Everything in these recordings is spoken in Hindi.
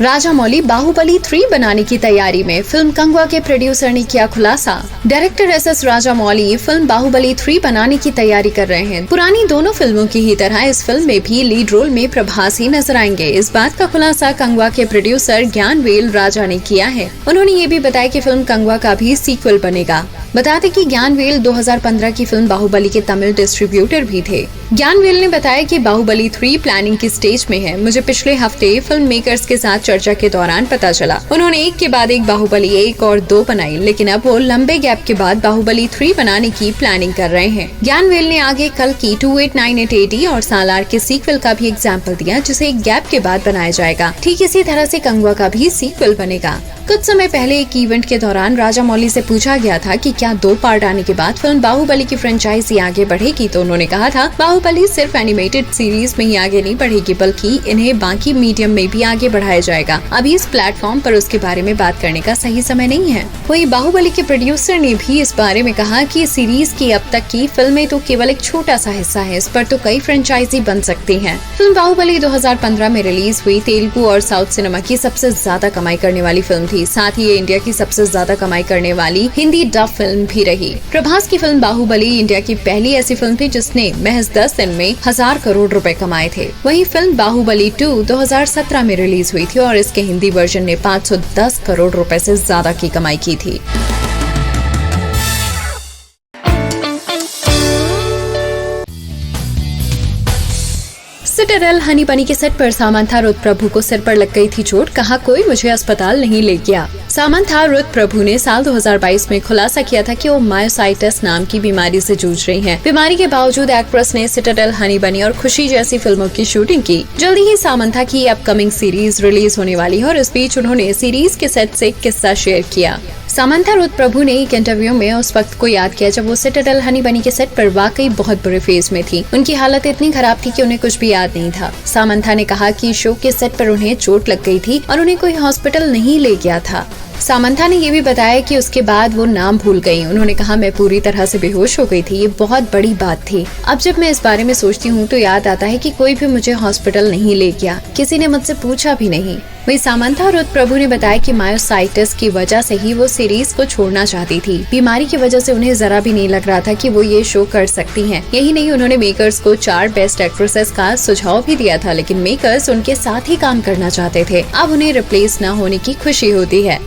राजामौली बाहुबली 3 बनाने की तैयारी में। फिल्म कंगवा के प्रोड्यूसर ने किया खुलासा। Director S Rajamouli film Baahubali 3 बनाने की तैयारी कर रहे हैं। पुरानी दोनों फिल्मों की ही तरह इस फिल्म में भी लीड रोल में प्रभास ही नजर आएंगे। इस बात का खुलासा कंगवा के प्रोड्यूसर ज्ञानवेल राजा ने किया है। उन्होंने ये भी बताया कि फिल्म कंगवा का भी सीक्वल बनेगा। बता दें कि ज्ञानवेल 2015 की फिल्म बाहुबली के तमिल डिस्ट्रीब्यूटर भी थे। ज्ञानवेल ने बताया कि बाहुबली 3 प्लानिंग की स्टेज में है। मुझे पिछले हफ्ते फिल्म मेकर्स के साथ चर्चा के दौरान पता चला। उन्होंने एक के बाद एक बाहुबली 1 और 2 बनाई, लेकिन अब वो लंबे गैप के बाद बाहुबली 3 बनाने की प्लानिंग कर रहे हैं। ज्ञानवेल ने आगे कल की 289880 और सालार के सीक्वल का भी एग्जाम्पल दिया, जिसे एक गैप के बाद बनाया जाएगा। ठीक इसी तरह से कंगवा का भी सीक्वल बनेगा। कुछ समय पहले एक इवेंट के दौरान राजामौली से पूछा गया था कि क्या 2 पार्ट आने के बाद फिल्म बाहुबली की फ्रेंचाइजी आगे बढ़ेगी, तो उन्होंने कहा था बाहुबली सिर्फ एनिमेटेड सीरीज में ही आगे नहीं बढ़ेगी, बल्कि इन्हें बाकी मीडियम में भी आगे बढ़ाया जाएगा। अभी इस प्लेटफॉर्म पर उसके बारे में बात करने का सही समय नहीं है। वहीं बाहुबली के प्रोड्यूसर ने भी इस बारे में कहा कि सीरीज की अब तक की फिल्में तो केवल एक छोटा सा हिस्सा है, इस पर तो कई फ्रेंचाइजी बन सकती है। फिल्म बाहुबली 2015 में रिलीज हुई तेलुगु और साउथ सिनेमा की सबसे ज्यादा कमाई करने वाली फिल्म थी। साथ ही ये इंडिया की सबसे ज्यादा कमाई करने वाली हिंदी डब फिल्म भी रही। प्रभास की फिल्म बाहुबली इंडिया की पहली ऐसी फिल्म थी जिसने महज 10 दिन में 1000 करोड़ रुपए कमाए थे। वहीं फिल्म बाहुबली 2 2017 में रिलीज हुई थी और इसके हिंदी वर्जन ने 510 करोड़ रुपए से ज्यादा की कमाई की थी। सिटाडेल हनी बनी के सेट पर सामंथा रुत प्रभु को सिर पर लग गई थी चोट। कहा कोई मुझे अस्पताल नहीं ले गया। सामंथा रुत प्रभु ने साल 2022 में खुलासा किया था कि वो मायोसाइटिस नाम की बीमारी से जूझ रही हैं। बीमारी के बावजूद एक्ट्रेस ने सिटाडेल हनी बनी और खुशी जैसी फिल्मों की शूटिंग की। जल्दी ही सामंथा की अपकमिंग सीरीज रिलीज होने वाली है और इस बीच उन्होंने सीरीज के सेट से एक किस्सा शेयर किया। सामंथा रुत प्रभु ने एक इंटरव्यू में उस वक्त को याद किया जब वो सिटाडेल हनी बनी के सेट पर वाकई बहुत बुरे फेज में थी। उनकी हालत इतनी खराब थी कि उन्हें कुछ भी याद नहीं था। सामंथा ने कहा कि शो के सेट पर उन्हें चोट लग गई थी और उन्हें कोई हॉस्पिटल नहीं ले गया था। सामंथा ने ये भी बताया कि उसके बाद वो नाम भूल गयी। उन्होंने कहा मैं पूरी तरह से बेहोश हो गई थी, ये बहुत बड़ी बात थी। अब जब मैं इस बारे में सोचती हूँ तो याद आता है कि कोई भी मुझे हॉस्पिटल नहीं ले गया, किसी ने मुझसे पूछा भी नहीं। वही सामंथा रुत प्रभु ने बताया कि मायोसाइटिस की वजह से ही वो सीरीज को छोड़ना चाहती थी। बीमारी की वजह से उन्हें जरा भी नहीं लग रहा था कि वो ये शो कर सकती हैं। यही नहीं, उन्होंने मेकर्स को 4 बेस्ट एक्ट्रेसेस का सुझाव भी दिया था, लेकिन मेकर्स उनके साथ ही काम करना चाहते थे। अब उन्हें रिप्लेस न होने की खुशी होती है।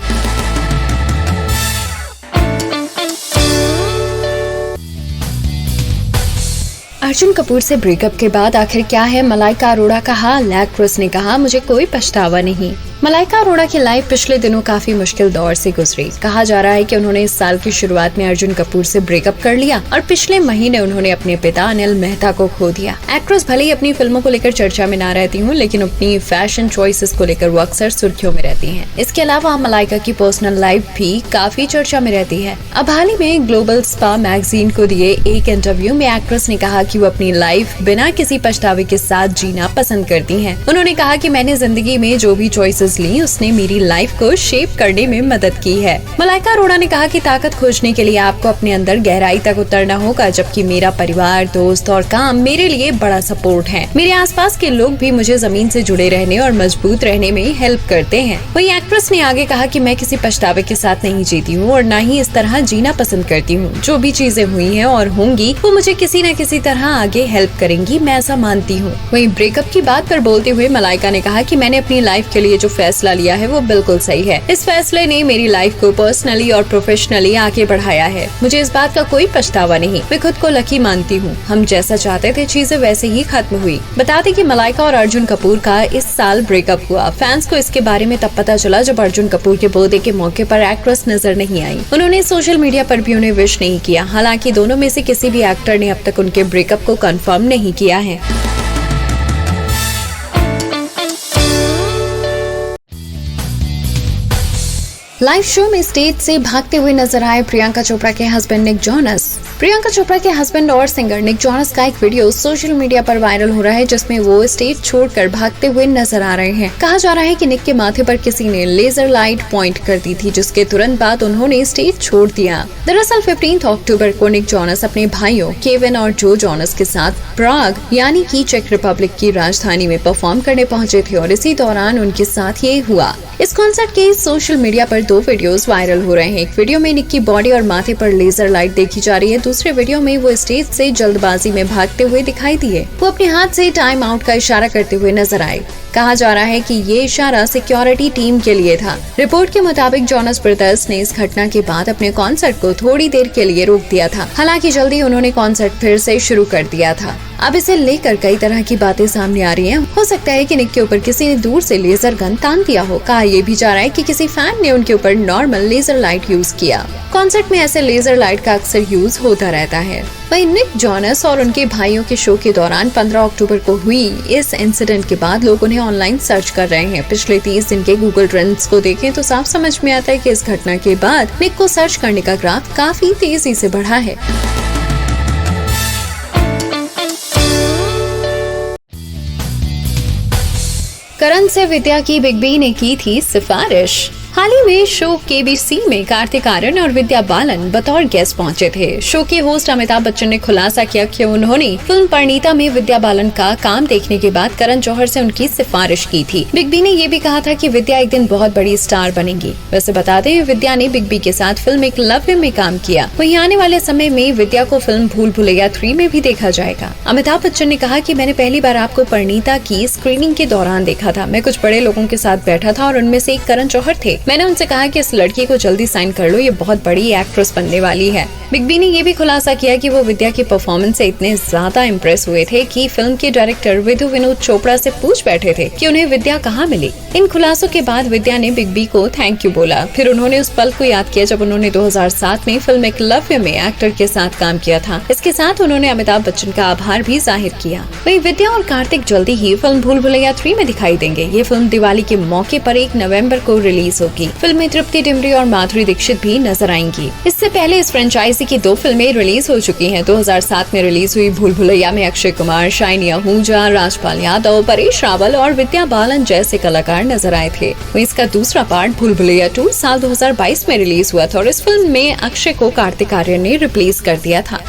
अर्जुन कपूर से ब्रेकअप के बाद आखिर क्या है मलाइका अरोड़ा का हाल? एक्ट्रेस ने कहा मुझे कोई पछतावा नहीं। मलाइका अरोड़ा की लाइफ पिछले दिनों काफी मुश्किल दौर से गुजरी। कहा जा रहा है कि उन्होंने इस साल की शुरुआत में अर्जुन कपूर से ब्रेकअप कर लिया और पिछले महीने उन्होंने अपने पिता अनिल मेहता को खो दिया। एक्ट्रेस भले ही अपनी फिल्मों को लेकर चर्चा में ना रहती हूँ, लेकिन अपनी फैशन चॉइसेस को लेकर वो अक्सर सुर्खियों में रहती हैं। इसके अलावा मलाइका की पर्सनल लाइफ भी काफी चर्चा में रहती है। अब हाल ही में ग्लोबल स्पा मैगजीन को दिए एक इंटरव्यू में एक्ट्रेस ने कहा कि वो अपनी लाइफ बिना किसी पछतावे के साथ जीना पसंद करती हैं। उन्होंने कहा कि मैंने जिंदगी में जो भी चॉइसेस ली उसने मेरी लाइफ को शेप करने में मदद की है। मलाइका अरोड़ा ने कहा कि ताकत खोजने के लिए आपको अपने अंदर गहराई तक उतरना होगा, जबकि मेरा परिवार, दोस्त और काम मेरे लिए बड़ा सपोर्ट है। मेरे आसपास के लोग भी मुझे जमीन से जुड़े रहने और मजबूत रहने में हेल्प करते हैं। वही एक्ट्रेस ने आगे कहा कि मैं किसी पछतावे के साथ नहीं जीती हूँ और न ही इस तरह जीना पसंद करती हूँ। जो भी चीजें हुई हैं और होंगी वो मुझे किसी न किसी तरह आगे हेल्प करेंगी, मैं ऐसा मानती हूँ। वही ब्रेकअप की बात पर बोलते हुए मलाइका ने कहा कि मैंने अपनी लाइफ के लिए जो फैसला लिया है वो बिल्कुल सही है। इस फैसले ने मेरी लाइफ को पर्सनली और प्रोफेशनली आगे बढ़ाया है। मुझे इस बात का कोई पछतावा नहीं। मैं खुद को लकी मानती हूँ। हम जैसा चाहते थे चीजें वैसे ही खत्म हुई। बता दें कि मलाइका और अर्जुन कपूर का इस साल ब्रेकअप हुआ। फैंस को इसके बारे में तब पता चला जब अर्जुन कपूर के बर्थडे के मौके पर एक्ट्रेस नजर नहीं आई। उन्होंने सोशल मीडिया पर भी उन्हें विश नहीं किया। हालांकि दोनों में से किसी भी एक्टर ने अब तक उनके ब्रेकअप को कंफर्म नहीं किया है। लाइव शो में स्टेज से भागते हुए नजर आए प्रियंका चोपड़ा के husband Nick Jonas. Priyanka Chopra के हस्बैंड और सिंगर निक जोनस का एक वीडियो सोशल मीडिया पर वायरल हो रहा है, जिसमें वो स्टेज छोड़कर भागते हुए नजर आ रहे हैं। कहा जा रहा है कि निक के माथे पर किसी ने लेजर लाइट पॉइंट कर दी थी, जिसके तुरंत बाद उन्होंने स्टेज छोड़ दिया। दरअसल 15 अक्टूबर को निक जोनस अपने भाइयों केविन और जो जोनस के साथ प्राग यानी कि चेक रिपब्लिक की राजधानी में परफॉर्म करने पहुंचे थे और इसी दौरान उनके साथ ये हुआ। इस कॉन्सर्ट के सोशल मीडिया पर 2 वीडियोस वायरल हो रहे हैं। एक वीडियो में निक की बॉडी और माथे पर लेजर लाइट देखी जा रही है। दूसरे वीडियो में वो स्टेज से जल्दबाजी में भागते हुए दिखाई दिए। वो अपने हाथ से टाइम आउट का इशारा करते हुए नजर आए। कहा जा रहा है कि ये इशारा सिक्योरिटी टीम के लिए था। रिपोर्ट के मुताबिक जोनस ब्रदर्स ने इस घटना के बाद अपने कॉन्सर्ट को थोड़ी देर के लिए रोक दिया था। हालांकि जल्दी उन्होंने कॉन्सर्ट फिर से शुरू कर दिया था। अब इसे लेकर कई तरह की बातें सामने आ रही हैं। हो सकता है कि निक के ऊपर किसी ने दूर से लेजर गन तान दिया हो। कहा यह भी जा रहा है कि किसी फैन ने उनके ऊपर नॉर्मल लेजर लाइट यूज किया। कॉन्सर्ट में ऐसे लेजर लाइट का अक्सर यूज होता रहता है। वहीं निक जोनस और उनके भाइयों के शो के दौरान 15 अक्टूबर को हुई इस इंसिडेंट के बाद लोग उन्हें ऑनलाइन सर्च कर रहे हैं। पिछले 30 दिन के गूगल ट्रेंड्स को देखें तो साफ समझ में आता है कि इस घटना के बाद निक को सर्च करने का ग्राफ काफी तेजी से बढ़ा है। करण से विद्या की बिग बी ने की थी सिफारिश। हाल ही में शो केबीसी में कार्तिक आर्यन और विद्या बालन बतौर गेस्ट पहुंचे थे। शो के होस्ट अमिताभ बच्चन ने खुलासा किया कि उन्होंने फिल्म परिणीता में विद्या बालन का काम देखने के बाद करण जौहर से उनकी सिफारिश की थी। बिग बी ने ये भी कहा था कि विद्या एक दिन बहुत बड़ी स्टार बनेंगी। वैसे बताते हुए विद्या ने बिग बी के साथ फिल्म एकलव्य में काम किया। वहीं आने वाले समय में विद्या को फिल्म भूल भुलैया 3 में भी देखा जाएगा। अमिताभ बच्चन ने कहा कि मैंने पहली बार आपको परिणीता की स्क्रीनिंग के दौरान देखा था। मैं कुछ बड़े लोगों के साथ बैठा था और उनमें से एक करण जौहर थे। मैंने उनसे कहा कि इस लड़की को जल्दी साइन कर लो, ये बहुत बड़ी एक्ट्रेस बनने वाली है। बिग बी ने ये भी खुलासा किया कि वो विद्या की परफॉर्मेंस से इतने ज्यादा इम्प्रेस हुए थे कि फिल्म के डायरेक्टर विधु विनोद चोपड़ा से पूछ बैठे थे कि उन्हें विद्या कहाँ मिली। इन खुलासों के बाद विद्या ने बिग बी को थैंक यू बोला। फिर उन्होंने उस पल को याद किया जब उन्होंने 2007 में फिल्म एकलव्य में एक्टर के साथ काम किया था। इसके साथ उन्होंने अमिताभ बच्चन का आभार भी जाहिर किया। वहीं विद्या और कार्तिक जल्दी ही फिल्म भूल भुलैया 3 में दिखाई देंगे। ये फिल्म दिवाली के मौके पर 1 नवंबर को रिलीज होगी। फिल्म में तृप्ति डिमरी और माधुरी दीक्षित भी नजर आएंगी। इससे पहले इस फ्रेंचाइजी की 2 फिल्में रिलीज हो चुकी हैं। 2007 में रिलीज हुई भूल भुलैया में अक्षय कुमार, शाइनी आहूजा, राजपाल यादव, परेश रावल और विद्या बालन जैसे कलाकार नजर आए थे। इसका दूसरा पार्ट भूल भुलैया 2 साल 2022 में रिलीज हुआ था और इस फिल्म में अक्षय को कार्तिक आर्यन ने रिप्लेस कर दिया था।